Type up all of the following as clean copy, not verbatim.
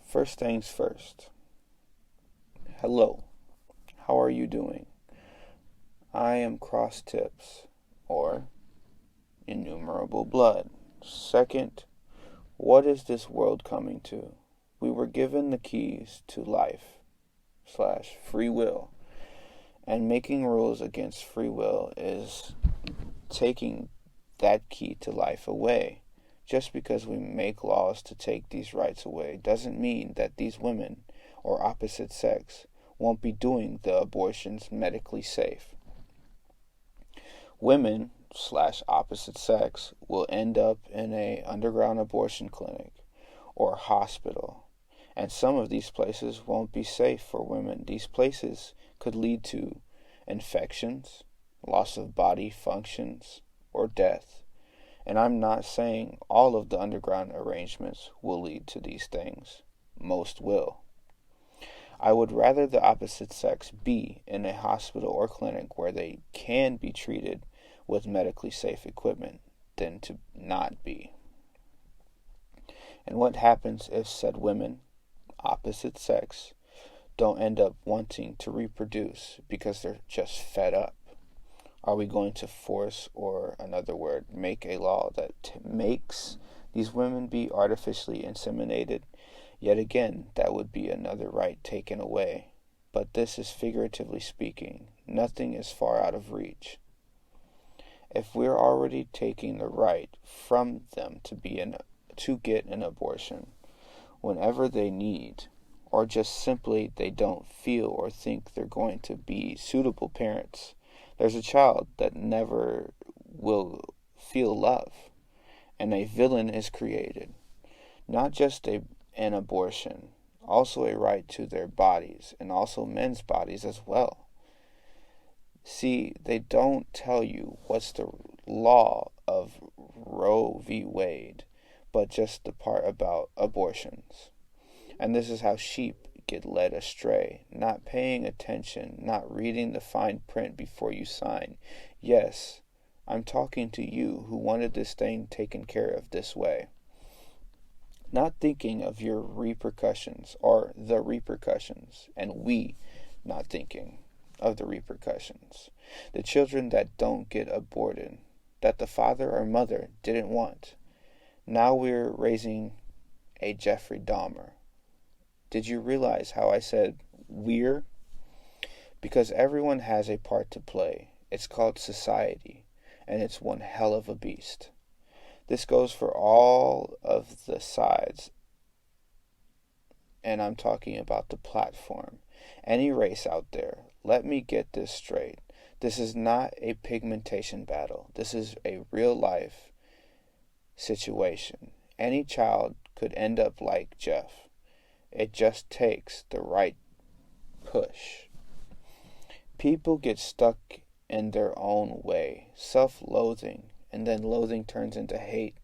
First things first. Hello. How are you doing? I am Cross Tips, or Innumerable Blood. Second, what is this world coming to? We were given the keys to life/free will, and making rules against free will is taking that key to life away. Just because we make laws to take these rights away doesn't mean that these women, or opposite sex, won't be doing the abortions medically safe. Women/opposite sex will end up in a underground abortion clinic or hospital, and some of these places won't be safe for women. These places could lead to infections, loss of body functions, or death. And I'm not saying all of the underground arrangements will lead to these things. Most will. I would rather the opposite sex be in a hospital or clinic where they can be treated with medically safe equipment than to not be. And what happens if said women, opposite sex, don't end up wanting to reproduce because they're just fed up? Are we going to force, or another word, make a law that makes these women be artificially inseminated? Yet again, that would be another right taken away. But this is figuratively speaking. Nothing is far out of reach. If we're already taking the right from them to get an abortion whenever they need, or just simply they don't feel or think they're going to be suitable parents, there's a child that never will feel love, and a villain is created. Not just an abortion, also a right to their bodies, and also men's bodies as well. See, they don't tell you what's the law of Roe v. Wade, but just the part about abortions. And this is how sheep get led astray, not paying attention, not reading the fine print before you sign. Yes, I'm talking to you who wanted this thing taken care of this way. Not thinking of your repercussions or the repercussions, and we not thinking of the repercussions. The children that don't get aborted, that the father or mother didn't want. Now we're raising a Jeffrey Dahmer. Did you realize how I said we're? Because everyone has a part to play. It's called society, and it's one hell of a beast. This goes for all of the sides, and I'm talking about the platform. Any race out there, let me get this straight. This is not a pigmentation battle. This is a real life situation. Any child could end up like Jeff. It just takes the right push. People get stuck in their own way, self-loathing, and then loathing turns into hate.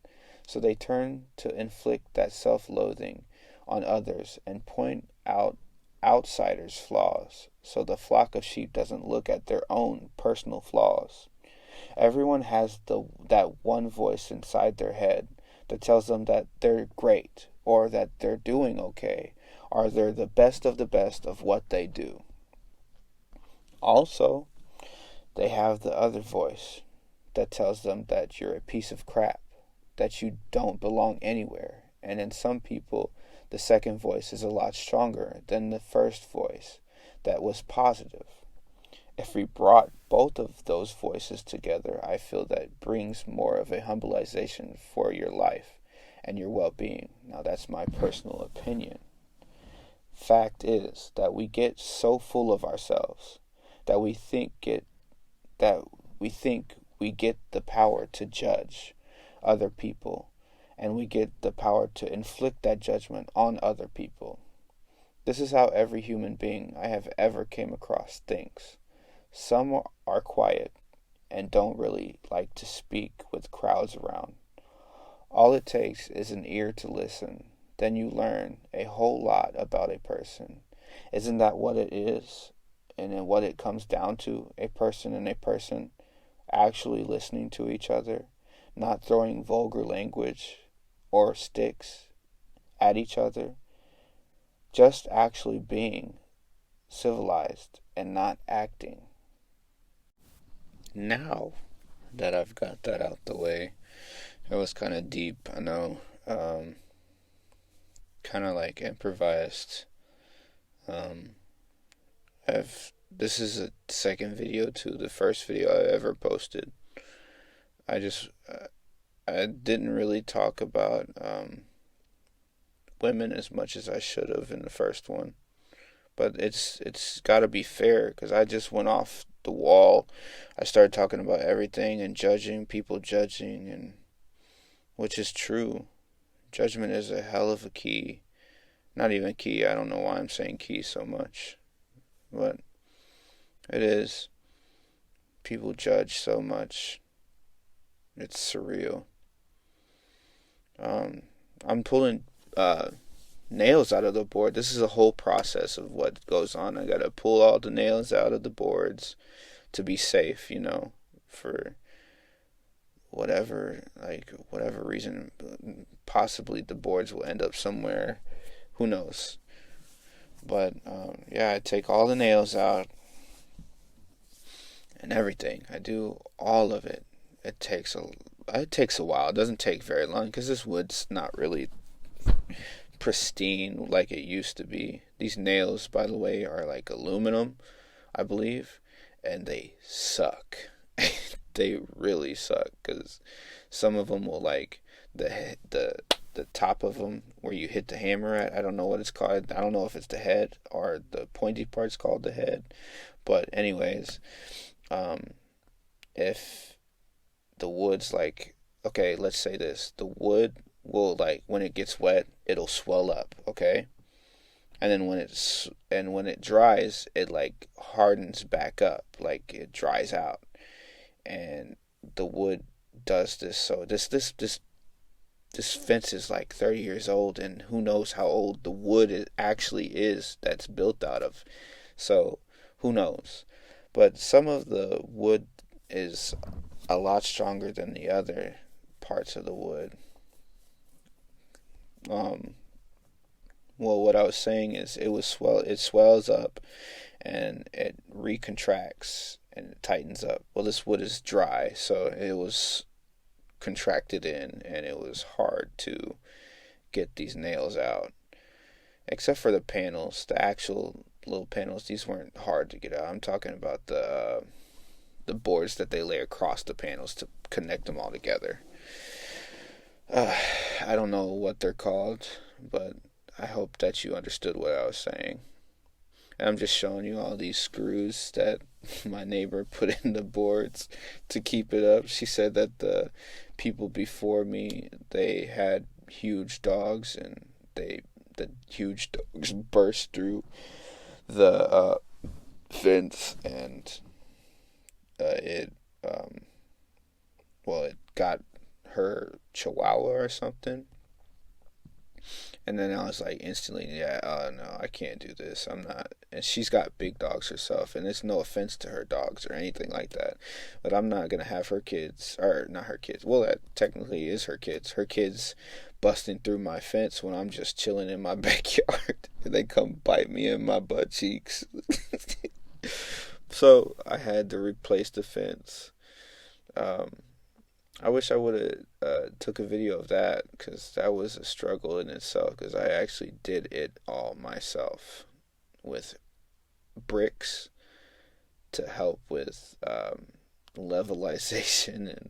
So they turn to inflict that self-loathing on others and point out outsiders' flaws, so the flock of sheep doesn't look at their own personal flaws. Everyone has that one voice inside their head that tells them that they're great, or that they're doing okay, or they're the best of what they do. Also, they have the other voice that tells them that you're a piece of crap, that you don't belong anywhere. And in some people, the second voice is a lot stronger than the first voice that was positive. If we brought both of those voices together, I feel that brings more of a humbleization for your life and your well-being. Now, that's my personal opinion. Fact is that we get so full of ourselves that we think we get the power to judge other people, and we get the power to inflict that judgment on other people. This is how every human being I have ever came across thinks. Some are quiet and don't really like to speak with crowds around. All it takes is an ear to listen. Then you learn a whole lot about a person. Isn't that what it is? And then what it comes down to, a person and a person actually listening to each other, not throwing vulgar language or sticks at each other. just actually being civilized and not acting. Now that I've got that out the way, it was kind of deep, I know. Kind of like improvised. This is a second video to the first video I ever posted. I just I didn't really talk about women as much as I should have in the first one, but it's got to be fair because I just went off the wall. I started talking about everything and judging people, judging, and which is true. Judgment is a hell of a key. Not even key. I don't know why I'm saying key so much, but it is. People judge so much. It's surreal. I'm pulling nails out of the board. This is a whole process of what goes on. I gotta pull all the nails out of the boards to be safe, for whatever reason. Possibly the boards will end up somewhere. Who knows? But I take all the nails out and everything. I do all of it. It takes a while. It doesn't take very long because this wood's not really pristine like it used to be. These nails, by the way, are like aluminum, I believe, and they suck. They really suck because some of them will like the top of them where you hit the hammer at. I don't know what it's called. I don't know if it's the head or the pointy part's called the head. But anyways, if the wood's like, okay, let's say this, the wood will, like, when it gets wet, it'll swell up, okay? And then when it dries, it like hardens back up, like it dries out. And the wood does this. So this fence is like 30 years old, and who knows how old the wood actually is that's built out of. So who knows? But some of the wood is a lot stronger than the other parts of the wood. Well, what I was saying is it swells up and it recontracts and it tightens up. Well, this wood is dry, so it was contracted in and it was hard to get these nails out. Except for the panels, the actual little panels, these weren't hard to get out. I'm talking about the boards that they lay across the panels to connect them all together. I don't know what they're called, but I hope that you understood what I was saying. And I'm just showing you all these screws that my neighbor put in the boards to keep it up. She said that the people before me, they had huge dogs, and the huge dogs burst through the fence, and it got her chihuahua or something. And then I was like instantly, no, I can't do this. I'm not. And she's got big dogs herself, and it's no offense to her dogs or anything like that, but I'm not gonna have her kids, or not her kids. Well, that technically is her kids. Her kids busting through my fence when I'm just chilling in my backyard, and they come bite me in my butt cheeks. So I had to replace the fence. I wish I would have took a video of that, because that was a struggle in itself, because I actually did it all myself with bricks to help with levelization and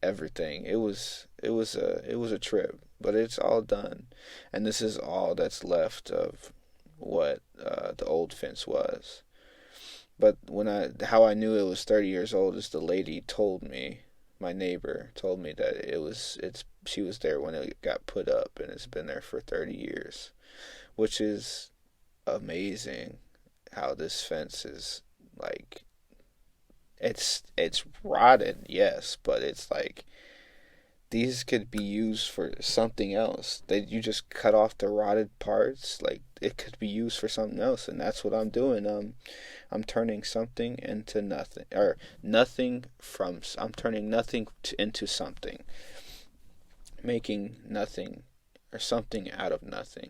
everything. It was a trip, but it's all done, and this is all that's left of what the old fence was. But how I knew it was 30 years old is the lady told me. My neighbor told me that she was there when it got put up, and it's been there for 30 years, which is amazing. How this fence is like, it's rotted, yes, but it's like these could be used for something else. That you just cut off the rotted parts, like it could be used for something else, and that's what I'm doing. I'm turning something into nothing, or nothing from. I'm turning nothing into something, making nothing or something out of nothing.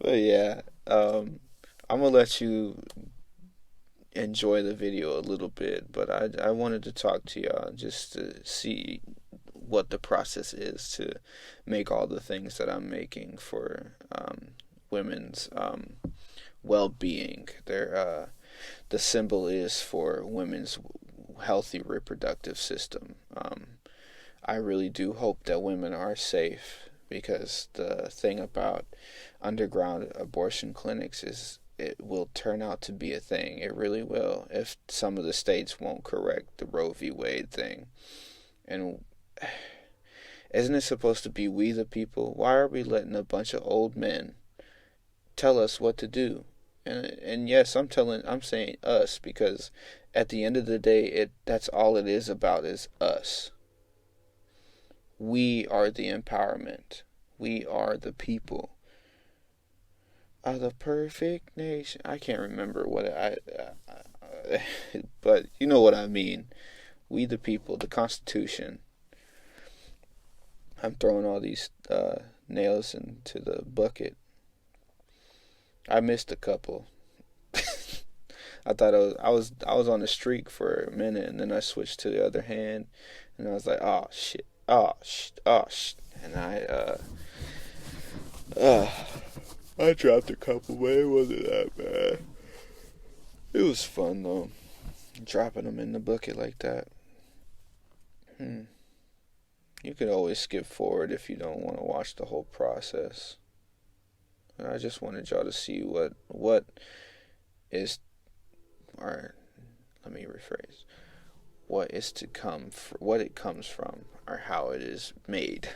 But yeah, I'm gonna let you enjoy the video a little bit, but I wanted to talk to y'all just to see what the process is to make all the things that I'm making for women's well being. The symbol is for women's healthy reproductive system. I really do hope that women are safe because the thing about underground abortion clinics is it will turn out to be a thing. It really will if some of the states won't correct the Roe v. Wade thing. And isn't it supposed to be we the people? Why are we letting a bunch of old men tell us what to do? And yes, I'm saying us because at the end of the day, that's all it is about is us. We are the empowerment. We are the people. Are the perfect nation. I can't remember what but you know what I mean. We the people, the Constitution. I'm throwing all these nails into the bucket. I missed a couple. I thought I was on the streak for a minute, and then I switched to the other hand, and I was like, oh shit, oh shit, and I dropped a couple, but it wasn't that bad. It was fun though, dropping them in the bucket like that. You could always skip forward if you don't want to watch the whole process. I just wanted y'all to see what is, or let me rephrase, what is to come, what it comes from, or how it is made.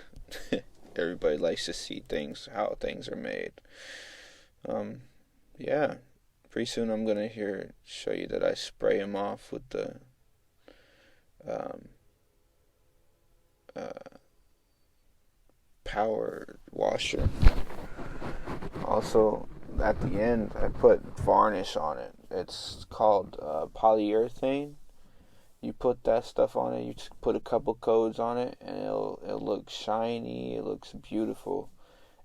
Everybody likes to see how things are made. Yeah, pretty soon I'm gonna show you that I spray them off with the power washer. Also, at the end, I put varnish on it. It's called polyurethane. You put that stuff on it. You just put a couple codes on it, and it'll look shiny. It looks beautiful.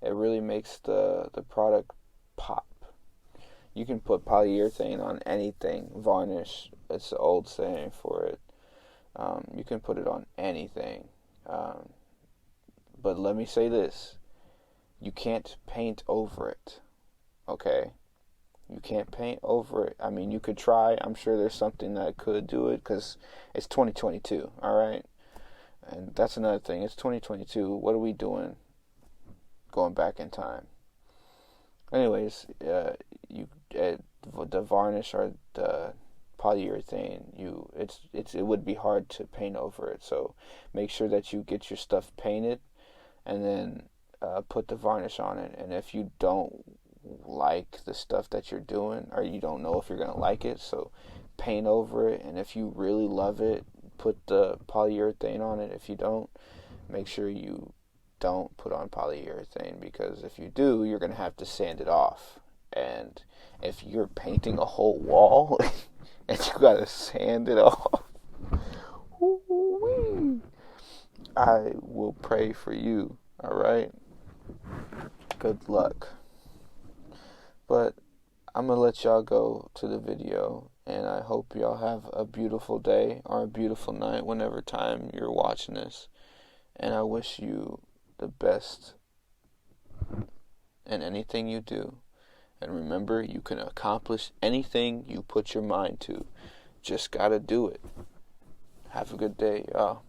It really makes the product pop. You can put polyurethane on anything. Varnish. It's the old saying for it. You can put it on anything. But let me say this. You can't paint over it. Okay? You can't paint over it. I mean, you could try. I'm sure there's something that could do it because it's 2022, all right? And that's another thing. It's 2022. What are we doing going back in time? Anyways, the varnish or the polyurethane, it would be hard to paint over it. So make sure that you get your stuff painted and then put the varnish on it. And if you don't like the stuff that you're doing, or you don't know if you're gonna like it, so paint over it. And if you really love it, put the polyurethane on it. If you don't, make sure you don't put on polyurethane, because if you do, you're gonna have to sand it off. And if you're painting a whole wall and you gotta sand it off, I will pray for you. All right, good luck. But I'm going to let y'all go to the video, and I hope y'all have a beautiful day or a beautiful night whenever time you're watching this. And I wish you the best in anything you do. And remember, you can accomplish anything you put your mind to. Just got to do it. Have a good day, y'all.